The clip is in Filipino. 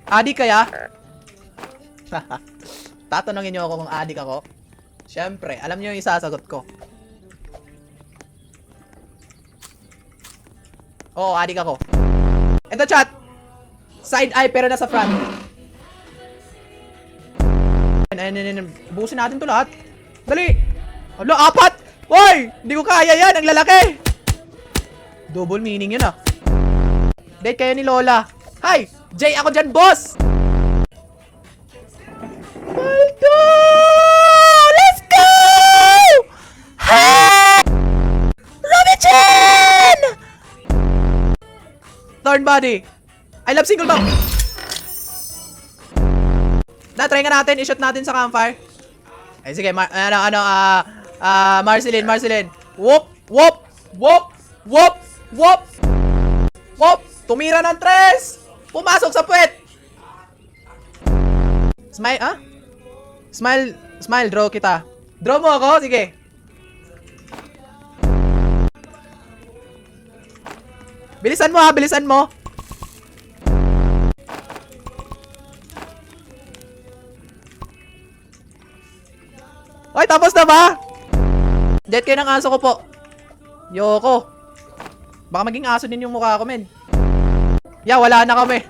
Adik kaya? Tatanungin niyo ako kung adik ako? Siyempre, alam niyo yung isasagot ko. Oo, adik ako. Ito chat. Side eye pero nasa front. Ayun. Busin natin to lahat. Dali. Alo, 4! Hoy! Hindi ko kaya yan. Ang lalaki. Double meaning yun ah. Date kayo ni Lola. Hi! Jay ako dyan, boss! Maldo! Let's go! Ha! Robichin! Thorn body. I love single bomb. Na-try nga natin. I-shoot natin sa campfire. Ay, sige. Marceline. Whoop! Whoop! Whoop! Whoop! Whoop! Whoop! Tumira ng 3! Pumasok sa puwet! Smile, ah? Smile, draw kita. Draw mo ako? Sige. Bilisan mo ha, bilisan mo. Ay, tapos na ba? Jet kayo ng aso ko po. Yoko. Baka maging aso din yung mukha ko, men. Yeah, wala na kami.